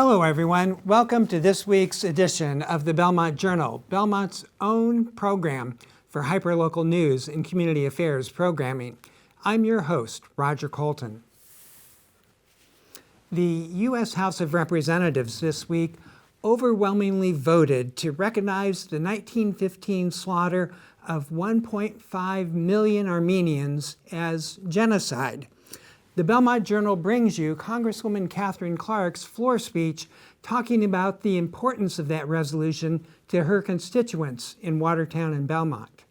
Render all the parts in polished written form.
Hello, everyone. Welcome to this week's edition of the Belmont Journal, Belmont's own program for hyperlocal news and community affairs programming. I'm your host, Roger Colton. The U.S. House of Representatives this week overwhelmingly voted to recognize the 1915 slaughter of 1.5 million Armenians as genocide. The Belmont Journal brings you Congresswoman Katherine Clark's floor speech talking about the importance of that resolution to her constituents in Watertown and Belmont.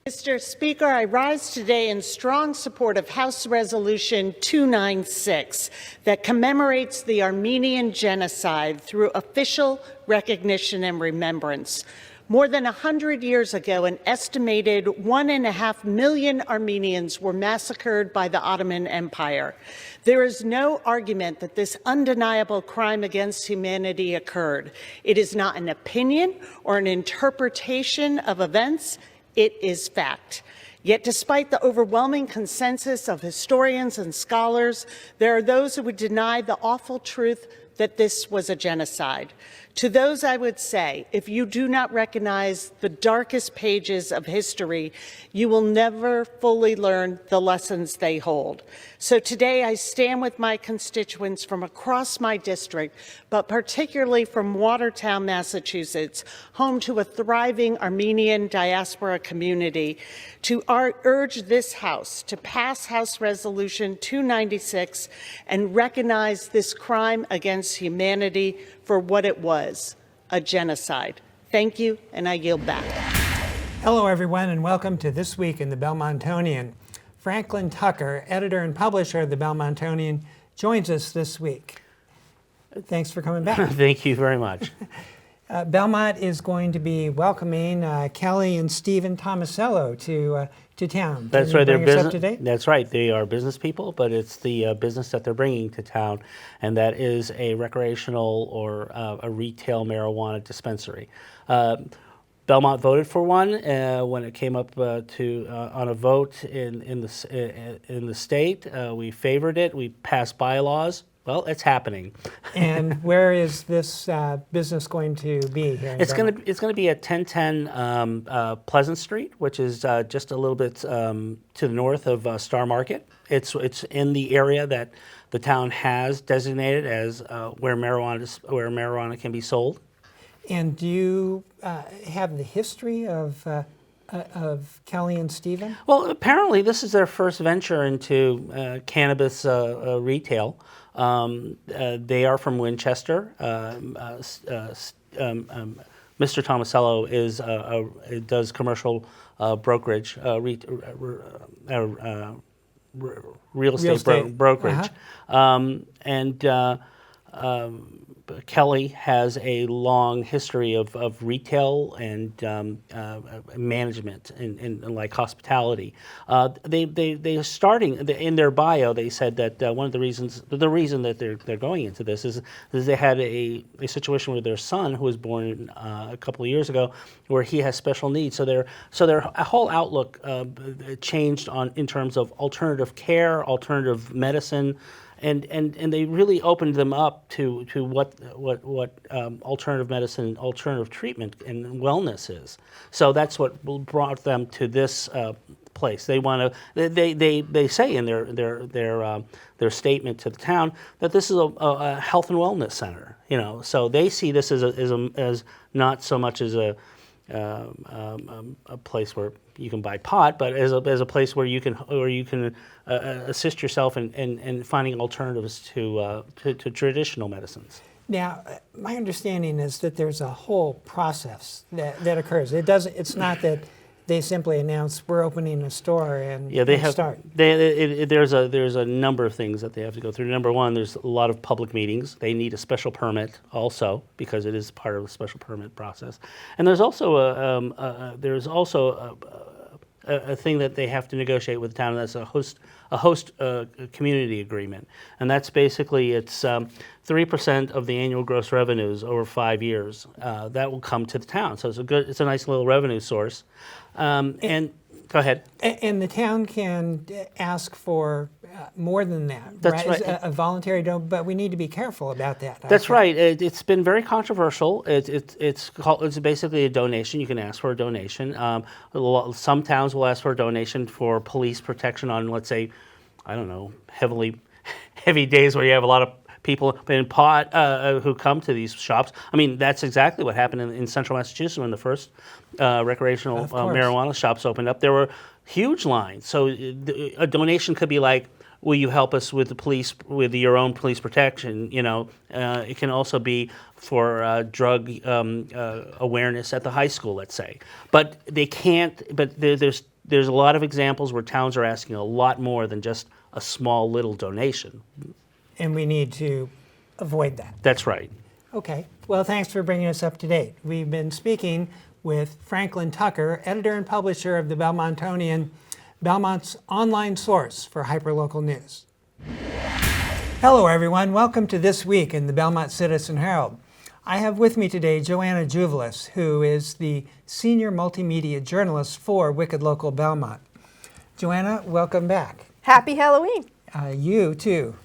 Mr. Speaker, I rise today in strong support of House Resolution 296 that commemorates the Armenian Genocide through official recognition and remembrance. More than 100 years ago, an estimated 1.5 million Armenians were massacred by the Ottoman Empire. There is no argument that this undeniable crime against humanity occurred. It is not an opinion or an interpretation of events. It is fact. Yet despite the overwhelming consensus of historians and scholars, there are those who would deny the awful truth that this was a genocide. To those I would say, if you do not recognize the darkest pages of history, you will never fully learn the lessons they hold. So today I stand with my constituents from across my district, but particularly from Watertown, Massachusetts, home to a thriving Armenian diaspora community, to urge this House to pass House Resolution 296 and recognize this crime against humanity for what it was, a genocide. Thank you, and I yield back. Hello, everyone, and welcome to This Week in the Belmontonian. Franklin Tucker, editor and publisher of the Belmontonian, joins us this week. Thanks for coming back. Thank you very much. Belmont is going to be welcoming Kelly and Stephen Tomasello to town. That's right. They're business. That's right. They are business people, but it's the business that they're bringing to town, and that is a recreational or a retail marijuana dispensary. Belmont voted for one when it came up on a vote in the state. We favored it. We passed bylaws. Well, it's happening. And where is this business going to be here? It's going to be at 1010 Pleasant Street, which is just a little bit to the north of Star Market. It's in the area that the town has designated as where marijuana can be sold. And do you have the history of Kelly and Stephen? Well, apparently this is their first venture into cannabis retail. They are from Winchester. Mr. Tomasello does commercial brokerage, real estate brokerage, Kelly has a long history of retail and management and like hospitality. They starting in their bio. They said that one of the reason that they're going into this is they had a situation with their son who was born a couple of years ago, where he has special needs. So their whole outlook changed in terms of alternative care, alternative medicine. And they really opened them up to what alternative medicine, alternative treatment, and wellness is. So that's what brought them to this place. They want to. They say in their statement to the town that this is a health and wellness center. So they see this as not so much as a place where you can buy pot, but as a place where you can assist yourself in finding alternatives to traditional medicines. Now, my understanding is that there's a whole process that occurs. It's not that they simply announce we're opening a store and start. There's a number of things that they have to go through. Number one, there's a lot of public meetings. They need a special permit also, because it is part of the special permit process. And there's also a thing that they have to negotiate with the town, and that's a host community agreement. And that's basically, it's 3% of the annual gross revenues over 5 years that will come to the town. So it's a nice little revenue source. And Go ahead. And the town can ask for more than that, That's right? right. A voluntary donation, but we need to be careful about that. I That's think. right. It's been very controversial. It's basically a donation. You can ask for a donation. Some towns will ask for a donation for police protection on, let's say, I don't know, heavy days where you have a lot of people in pot who come to these shops. I mean, that's exactly what happened in central Massachusetts when the first recreational Of course. marijuana shops opened up. There were huge lines. So a donation could be like, will you help us with the police, with your own police protection? It can also be for drug awareness at the high school, let's say. But they can't. But there's a lot of examples where towns are asking a lot more than just a small little donation. And we need to avoid that. That's right. Okay. Well, thanks for bringing us up to date. We've been speaking with Franklin Tucker, editor and publisher of the Belmontonian, Belmont's online source for hyperlocal news. Hello, everyone. Welcome to This Week in the Belmont Citizen Herald. I have with me today Joanna Juvelis, who is the senior multimedia journalist for Wicked Local Belmont. Joanna, welcome back. Happy Halloween. You too.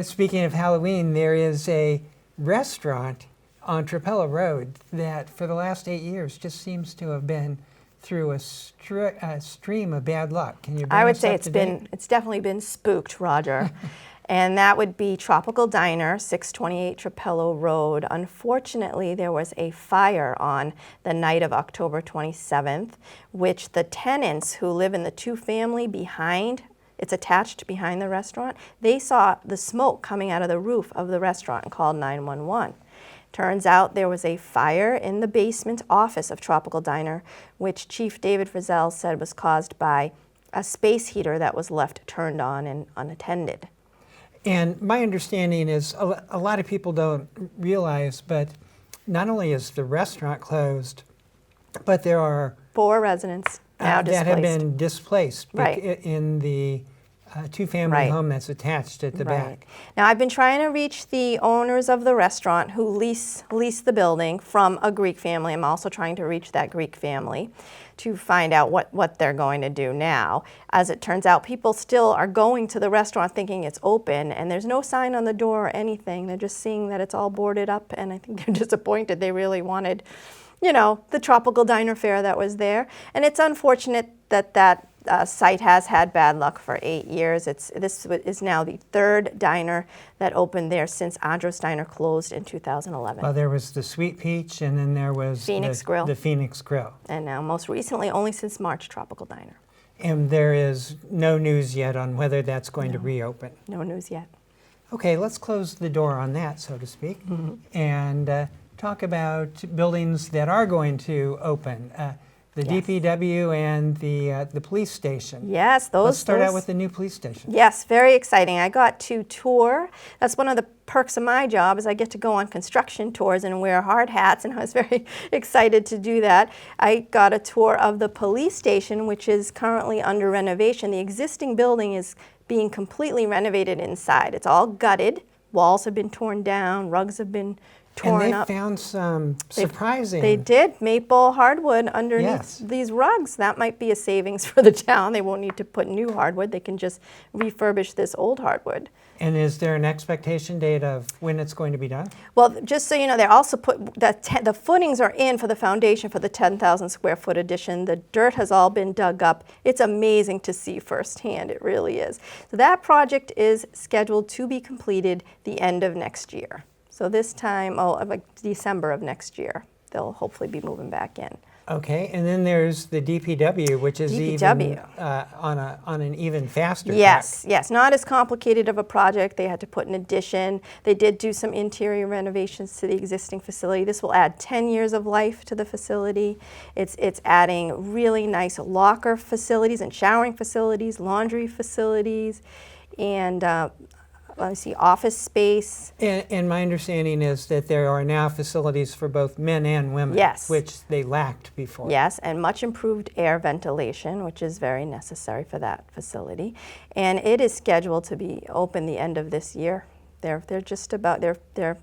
Speaking of Halloween, there is a restaurant on Trapello Road that for the last 8 years just seems to have been through a stream of bad luck. Can you bring I would us say up to date? it's definitely been spooked, Roger. And that would be Tropical Diner, 628 Trapello Road. Unfortunately, there was a fire on the night of October 27th, which the tenants who live in the two-family behind, it's attached behind the restaurant, they saw the smoke coming out of the roof of the restaurant and called 911. Turns out there was a fire in the basement office of Tropical Diner, which Chief David Frizzell said was caused by a space heater that was left turned on and unattended. And my understanding is a lot of people don't realize, but not only is the restaurant closed, but there are 4 residents now that displaced. have been displaced Right. in the two-family Right. home that's attached at the back. Now, I've been trying to reach the owners of the restaurant who lease the building from a Greek family. I'm also trying to reach that Greek family to find out what they're going to do now. As it turns out, people still are going to the restaurant thinking it's open, and there's no sign on the door or anything. They're just seeing that it's all boarded up, and I think they're disappointed. They really wanted, the Tropical Diner fare that was there. And it's unfortunate that site has had bad luck for 8 years. This is now the 3rd diner that opened there since Andros Diner closed in 2011. Well, there was the Sweet Peach, and then there was Phoenix Grill. the Phoenix Grill. And now, most recently, only since March, Tropical Diner. And there is no news yet on whether that's going to reopen. No news yet. Okay, let's close the door on that, so to speak, Mm-hmm. and talk about buildings that are going to open. The Yes. DPW and the police station. Yes, those. Let's start out those- with the new police station. Yes, very exciting. I got to tour. That's one of the perks of my job is I get to go on construction tours and wear hard hats, and I was very excited to do that. I got a tour of the police station, which is currently under renovation. The existing building is being completely renovated inside. It's all gutted. Walls have been torn down. Rugs have been torn And they up. found some surprising. They did maple hardwood underneath Yes. these rugs. That might be a savings for the town. They won't need to put new hardwood. They can just refurbish this old hardwood. And is there an expectation date of when it's going to be done? Well, just so you know, they also put the footings are in for the foundation for the 10,000 square foot addition. The dirt has all been dug up. It's amazing to see firsthand. It really is. So that project is scheduled to be completed the end of next year. So this time, like December of next year, they'll hopefully be moving back in. Okay, and then there's the DPW, which is DPW. even on an even faster track. Yes, not as complicated of a project. They had to put an addition. They did do some interior renovations to the existing facility. This will add 10 years of life to the facility. It's adding really nice locker facilities and showering facilities, laundry facilities, and office space. And my understanding is that there are now facilities for both men and women, Yes. which they lacked before. Yes, and much improved air ventilation, which is very necessary for that facility. And it is scheduled to be open the end of this year. They're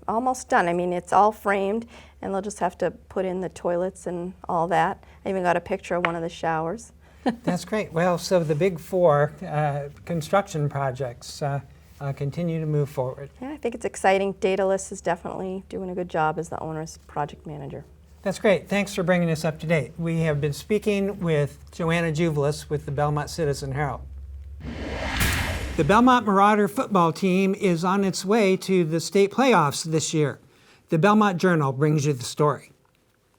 almost done. I mean, it's all framed, and they'll just have to put in the toilets and all that. I even got a picture of one of the showers. That's great. Well, so the big four construction projects continue to move forward. Yeah, I think it's exciting. Daedalus is definitely doing a good job as the owner's project manager. That's great. Thanks for bringing us up to date. We have been speaking with Joanna Juvelis with the Belmont Citizen Herald. The Belmont Marauder football team is on its way to the state playoffs this year. The Belmont Journal brings you the story.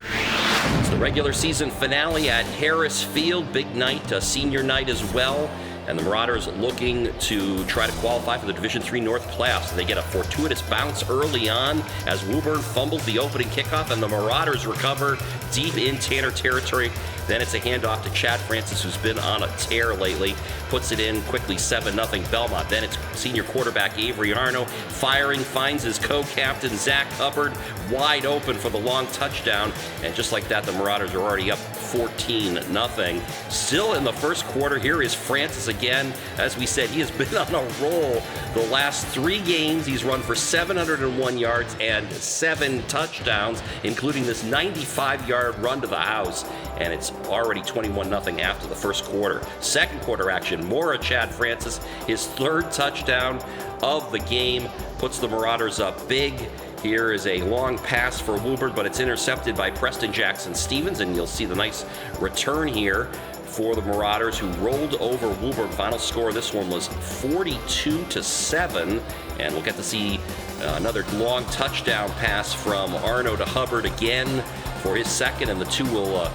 It's the regular season finale at Harris Field. Big night, senior night as well. And the Marauders looking to try to qualify for the Division III North playoffs. They get a fortuitous bounce early on as Woburn fumbled the opening kickoff, and the Marauders recover deep in Tanner territory. Then it's a handoff to Chad Francis, who's been on a tear lately. Puts it in quickly, 7-0 Belmont. Then it's senior quarterback Avery Arno firing, finds his co-captain Zach Hubbard wide open for the long touchdown. And just like that, the Marauders are already up 14-0. Still in the first quarter, here is Francis again. As we said, he has been on a roll the last 3 games. He's run for 701 yards and 7 touchdowns, including this 95-yard run to the house. And it's already 21-0 after the first quarter. Second quarter action, Mora Chad Francis, his 3rd touchdown of the game, puts the Marauders up big. Here is a long pass for Woburn, but it's intercepted by Preston Jackson Stevens, and you'll see the nice return here for the Marauders, who rolled over Woburn. Final score, this one was 42-7, and we'll get to see another long touchdown pass from Arno to Hubbard again for his second, and the two will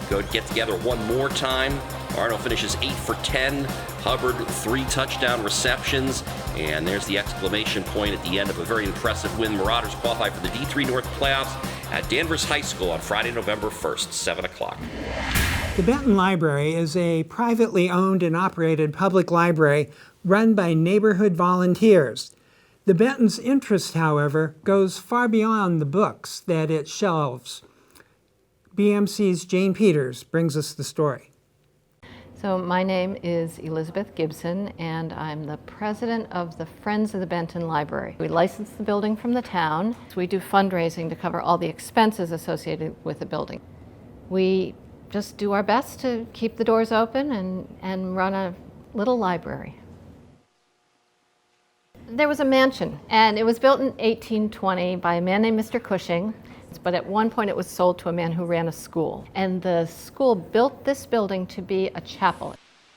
go get together one more time. Arno finishes 8 for 10. Hubbard, 3 touchdown receptions. And there's the exclamation point at the end of a very impressive win. Marauders qualify for the D3 North playoffs at Danvers High School on Friday, November 1st, 7 o'clock. The Benton Library is a privately owned and operated public library run by neighborhood volunteers. The Benton's interest, however, goes far beyond the books that it shelves. BMC's Jane Peters brings us the story. So my name is Elizabeth Gibson, and I'm the president of the Friends of the Benton Library. We license the building from the town, so we do fundraising to cover all the expenses associated with the building. We just do our best to keep the doors open and run a little library. There was a mansion, and it was built in 1820 by a man named Mr. Cushing. But at one point it was sold to a man who ran a school. And the school built this building to be a chapel.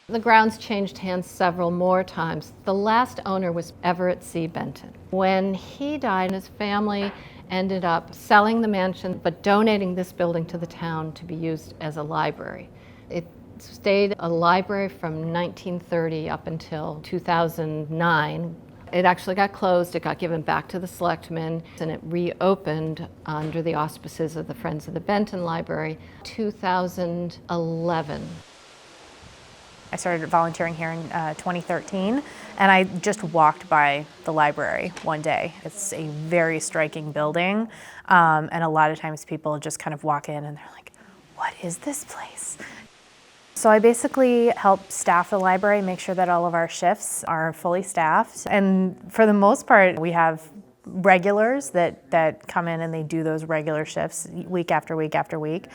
The grounds changed hands several more times. The last owner was Everett C. Benton. When he died, his family ended up selling the mansion, but donating this building to the town to be used as a library. It stayed a library from 1930 up until 2009. It actually got closed, it got given back to the selectmen, and it reopened under the auspices of the Friends of the Benton Library, 2011. I started volunteering here in 2013, and I just walked by the library one day. It's a very striking building, and a lot of times people just kind of walk in and they're like, what is this place? So I basically help staff the library, make sure that all of our shifts are fully staffed. And for the most part, we have regulars that come in and they do those regular shifts week after week after week.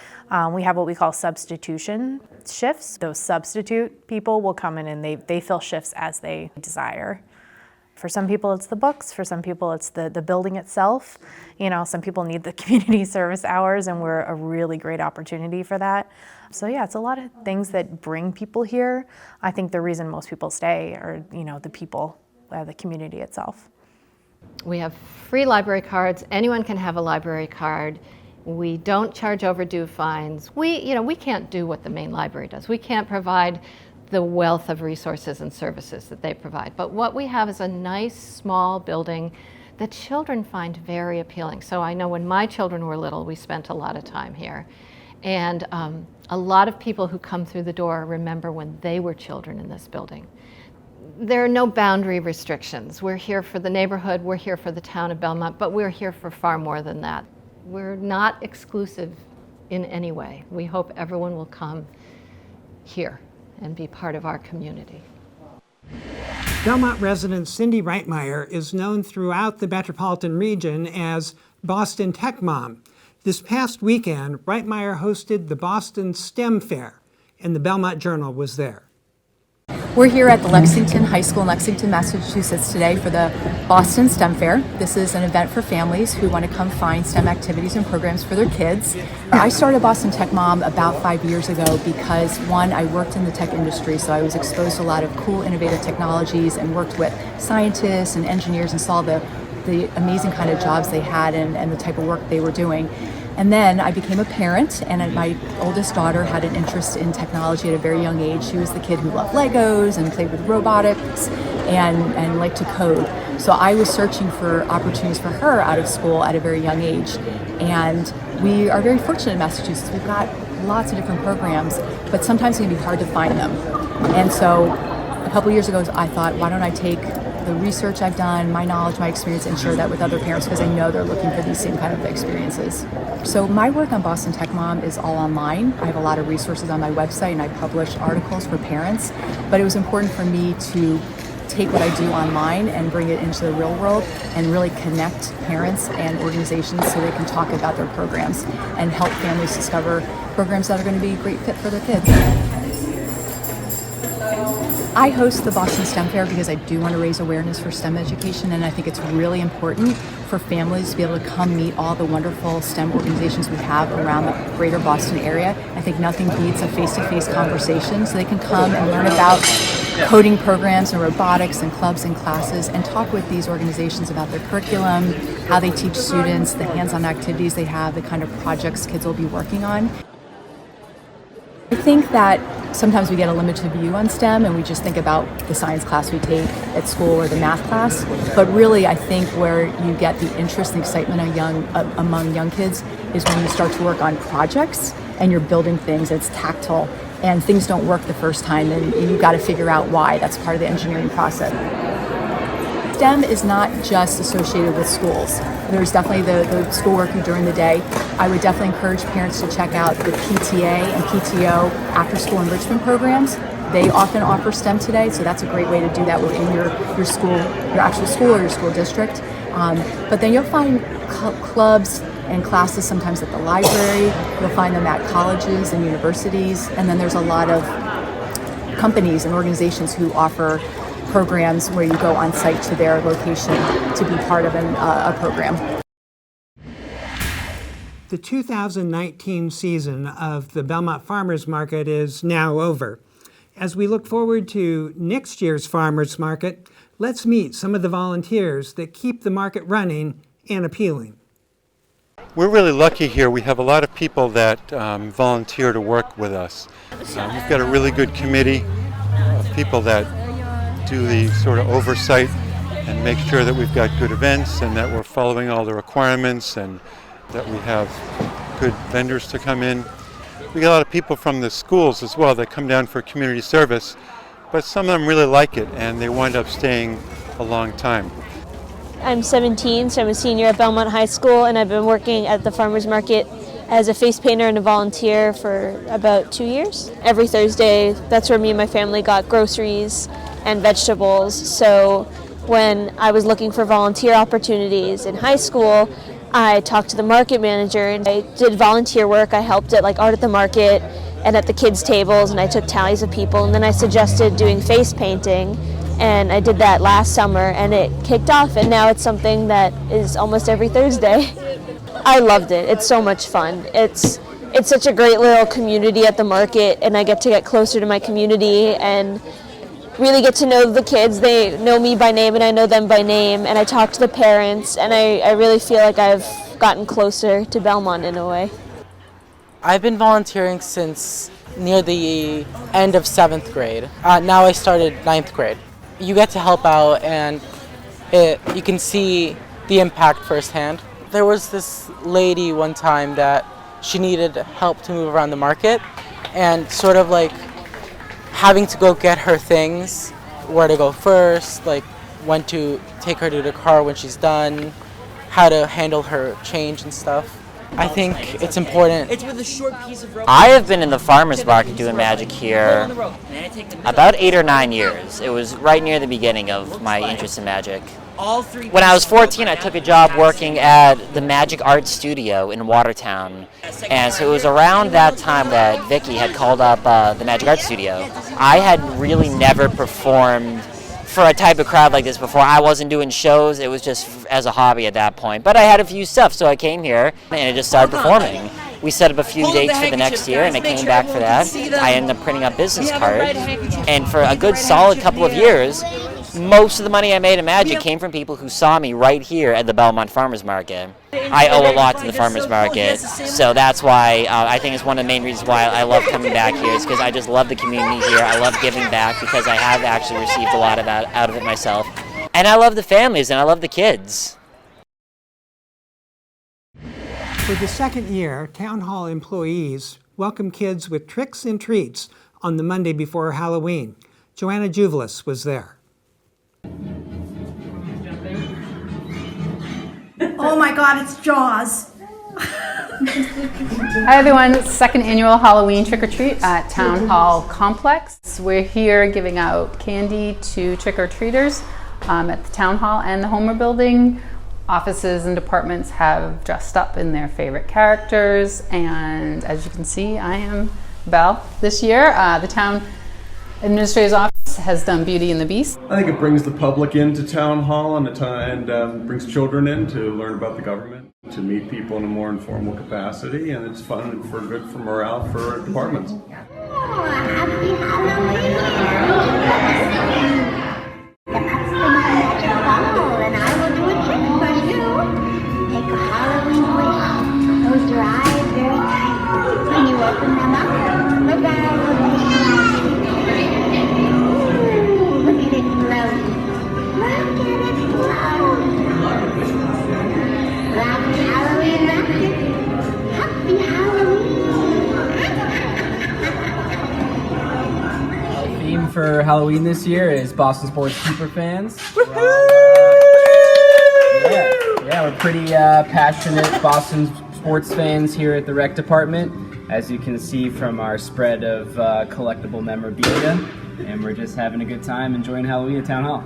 We have what we call substitution shifts. Those substitute people will come in and they fill shifts as they desire. For some people, it's the books. For some people, it's the building itself. You know, some people need the community service hours, and we're a really great opportunity for that. So yeah, it's a lot of things that bring people here. I think the reason most people stay are, you know, the people, the community itself. We have free library cards. Anyone can have a library card. We don't charge overdue fines. We can't do what the main library does. We can't provide the wealth of resources and services that they provide. But what we have is a nice, small building that children find very appealing. So I know when my children were little, we spent a lot of time here. And a lot of people who come through the door remember when they were children in this building. There are no boundary restrictions. We're here for the neighborhood, we're here for the town of Belmont, but we're here for far more than that. We're not exclusive in any way. We hope everyone will come here and be part of our community. Belmont resident Cindy Reitmeyer is known throughout the metropolitan region as Boston Tech Mom. This past weekend, Reitmeyer hosted the Boston STEM Fair, and the Belmont Journal was there. We're here at the Lexington High School in Lexington, Massachusetts today for the Boston STEM Fair. This is an event for families who want to come find STEM activities and programs for their kids. I started Boston Tech Mom about 5 years ago because, one, I worked in the tech industry, so I was exposed to a lot of cool, innovative technologies and worked with scientists and engineers and saw the amazing kind of jobs they had and the type of work they were doing. And then I became a parent, and my oldest daughter had an interest in technology at a very young age. She was the kid who loved Legos and played with robotics and liked to code. So I was searching for opportunities for her out of school at a very young age. And we are very fortunate in Massachusetts. We've got lots of different programs, but sometimes it can be hard to find them. And so a couple years ago, I thought, why don't I take the research I've done, my knowledge, my experience, and share that with other parents because I know they're looking for these same kind of experiences. So my work on Boston Tech Mom is all online. I have a lot of resources on my website and I publish articles for parents, but it was important for me to take what I do online and bring it into the real world and really connect parents and organizations so they can talk about their programs and help families discover programs that are going to be a great fit for their kids. I host the Boston STEM Fair because I do want to raise awareness for STEM education, and I think it's really important for families to be able to come meet all the wonderful STEM organizations we have around the greater Boston area. I think nothing beats a face-to-face conversation so they can come and learn about coding programs and robotics and clubs and classes and talk with these organizations about their curriculum, how they teach students, the hands-on activities they have, the kind of projects kids will be working on. I think that sometimes we get a limited view on STEM and we just think about the science class we take at school or the math class, but really I think where you get the interest and excitement among young kids is when you start to work on projects and you're building things, it's tactile, and things don't work the first time and you've got to figure out why. That's part of the engineering process. STEM is not just associated with schools. There's definitely the schoolwork during the day. I would definitely encourage parents to check out the PTA and PTO after-school enrichment programs. They often offer STEM today, so that's a great way to do that within your school, your actual school or your school district. But then you'll find clubs and classes sometimes at the library. You'll find them at colleges and universities, and then there's a lot of companies and organizations who offer programs where you go on site to their location to be part of a program. The 2019 season of the Belmont Farmers Market is now over. As we look forward to next year's Farmers Market, let's meet some of the volunteers that keep the market running and appealing. We're really lucky here. We have a lot of people that volunteer to work with us. We've got a really good committee of people that do the sort of oversight and make sure that we've got good events and that we're following all the requirements and that we have good vendors to come in. We get a lot of people from the schools as well that come down for community service, but some of them really like it and they wind up staying a long time. I'm 17, so I'm a senior at Belmont High School, and I've been working at the farmers market as a face painter and a volunteer for about 2 years. Every Thursday, that's where me and my family got groceries and vegetables. So when I was looking for volunteer opportunities in high school, I talked to the market manager and I did volunteer work. I helped at Art at the Market and at the kids' tables, and I took tallies of people, and then I suggested doing face painting, and I did that last summer and it kicked off, and now it's something that is almost every Thursday. I loved it. It's so much fun. It's such a great little community at the market, and I get to get closer to my community and really get to know the kids. They know me by name and I know them by name, and I talk to the parents, and I really feel like I've gotten closer to Belmont in a way. I've been volunteering since near the end of 7th grade. Now I started 9th grade. You get to help out and you can see the impact firsthand. There was this lady one time that she needed help to move around the market, and sort of like having to go get her things, where to go first, like when to take her to the car when she's done, how to handle her change and stuff. I think it's important. It's with a short piece of rope. I have been in the farmers market doing magic here about 8 or 9 years. It was right near the beginning of my interest in magic. When I was 14, I took a job working at the Magic Art Studio in Watertown. And so it was around that time that Vicky had called up the Magic Art Studio. I had really never performed for a type of crowd like this before. I wasn't doing shows, it was just as a hobby at that point. But I had a few stuff, so I came here and I just started performing. We set up a few dates for the next year, and I came back for that. I ended up printing up business cards, and for a good solid couple of years, most of the money I made in Magic came from people who saw me right here at the Belmont Farmers Market. I owe a lot to the Farmers Market, so that's why I think it's one of the main reasons why I love coming back here, is because I just love the community here. I love giving back because I have actually received a lot of that out of it myself. And I love the families, and I love the kids. For the second year, Town Hall employees welcome kids with tricks and treats on the Monday before Halloween. Joanna Juvelis was there. Oh my God, it's Jaws. Hi everyone, it's the second annual Halloween trick-or-treat at Town Hall Complex. We're here giving out candy to trick-or-treaters at the Town Hall and the Homer Building. Offices and departments have dressed up in their favorite characters, and as you can see, I am Belle this year. The Town Administrator's Office has done Beauty and the Beast. I think it brings the public into Town Hall and brings children in to learn about the government, to meet people in a more informal capacity, and it's fun and good for morale for departments. Oh, happy Halloween! The pups bring a magic ball, and I will do a trick for you. Take a Halloween wish. Close your eyes very tight. When you open them up, look at all the look at it float. Look at it float. Happy Halloween, Rocket. Happy Halloween. The theme for Halloween this year is Boston Sports Keeper fans. Yeah, we're pretty passionate Boston sports fans here at the rec department, as you can see from our spread of collectible memorabilia, and we're just having a good time enjoying Halloween at Town Hall.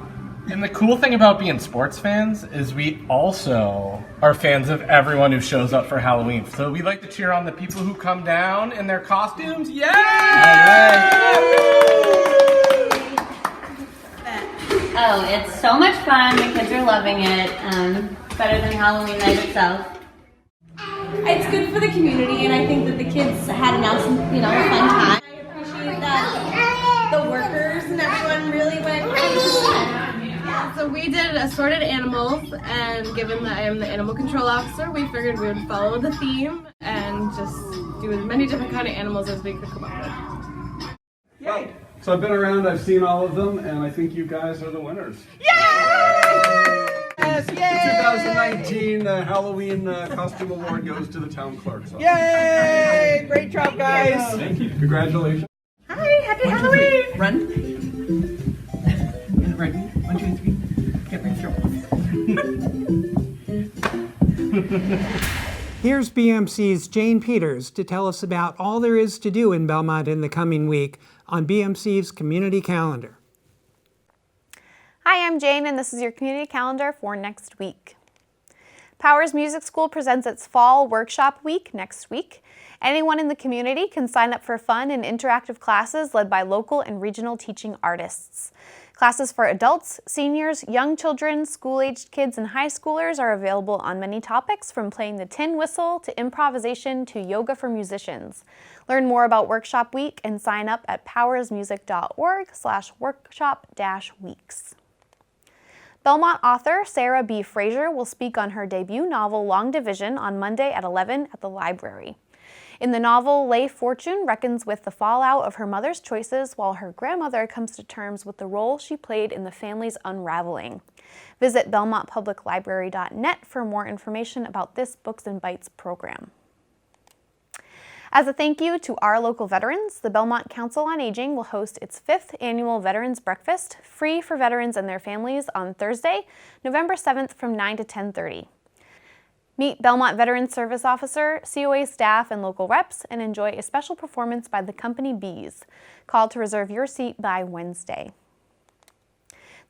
And the cool thing about being sports fans is we also are fans of everyone who shows up for Halloween. So we like to cheer on the people who come down in their costumes. Yay! Oh, it's so much fun. The kids are loving it. Better than Halloween night itself. It's good for the community, and I think that the kids had a fun time. I appreciate that the workers and everyone really went 100%. Yeah, so we did assorted animals, and given that I am the animal control officer, we figured we would follow the theme and just do as many different kind of animals as we could come up with. Well, so I've been around, I've seen all of them, and I think you guys are the winners. Yes, The 2019 Halloween Costume Award goes to the town clerk's office. Yay! Great job, guys. Thank you. Congratulations. Hi, happy Halloween! Run. Ready? 1, 2, 3. Get ready, throw. Here's BMC's Jane Peters to tell us about all there is to do in Belmont in the coming week on BMC's community calendar. Hi, I'm Jane, and this is your community calendar for next week. Powers Music School presents its Fall Workshop Week next week. Anyone in the community can sign up for fun and interactive classes led by local and regional teaching artists. Classes for adults, seniors, young children, school-aged kids, and high schoolers are available on many topics, from playing the tin whistle to improvisation to yoga for musicians. Learn more about Workshop Week and sign up at powersmusic.org/workshop-weeks. Belmont author Sarah B. Fraser will speak on her debut novel Long Division on Monday at 11 at the library. In the novel, Leigh Fortune reckons with the fallout of her mother's choices while her grandmother comes to terms with the role she played in the family's unraveling. Visit belmontpubliclibrary.net for more information about this Books and Bites program. As a thank you to our local veterans, the Belmont Council on Aging will host its 5th annual Veterans Breakfast, free for veterans and their families, on Thursday, November 7th from 9 to 10:30. Meet Belmont Veterans Service Officer, COA staff, and local reps, and enjoy a special performance by the company Bees. Call to reserve your seat by Wednesday.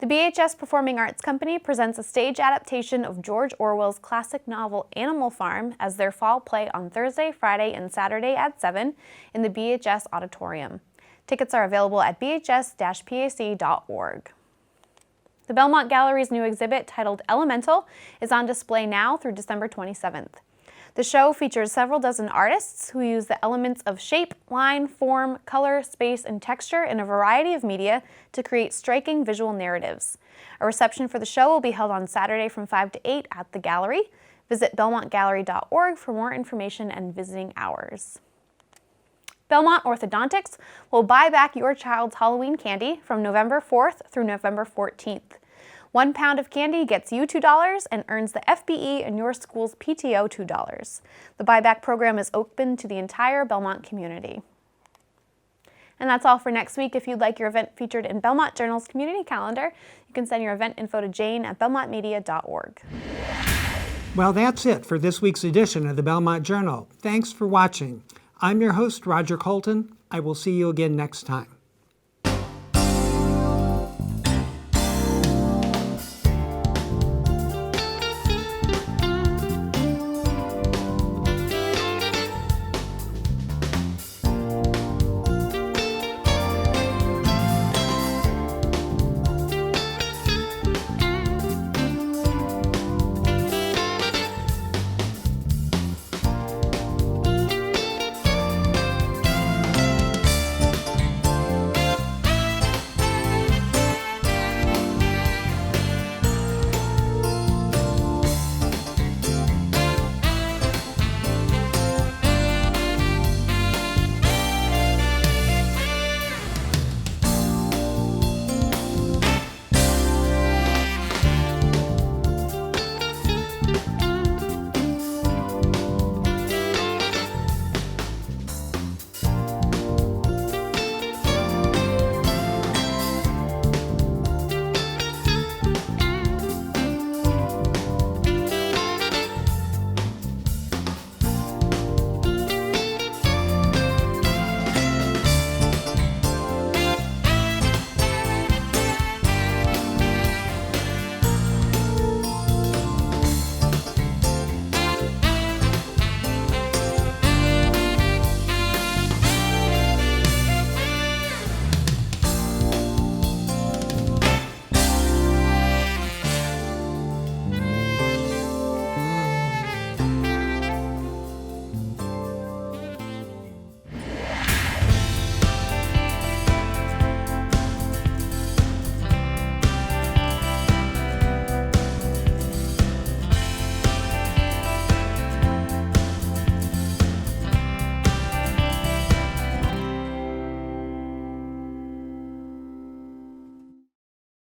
The BHS Performing Arts Company presents a stage adaptation of George Orwell's classic novel Animal Farm as their fall play on Thursday, Friday, and Saturday at 7 in the BHS Auditorium. Tickets are available at bhs-pac.org. The Belmont Gallery's new exhibit, titled Elemental, is on display now through December 27th. The show features several dozen artists who use the elements of shape, line, form, color, space, and texture in a variety of media to create striking visual narratives. A reception for the show will be held on Saturday from 5 to 8 at the gallery. Visit belmontgallery.org for more information and visiting hours. Belmont Orthodontics will buy back your child's Halloween candy from November 4th through November 14th. 1 pound of candy gets you $2 and earns the FBE and your school's PTO $2. The buyback program is open to the entire Belmont community. And that's all for next week. If you'd like your event featured in Belmont Journal's community calendar, you can send your event info to Jane at belmontmedia.org. Well, that's it for this week's edition of the Belmont Journal. Thanks for watching. I'm your host, Roger Colton. I will see you again next time.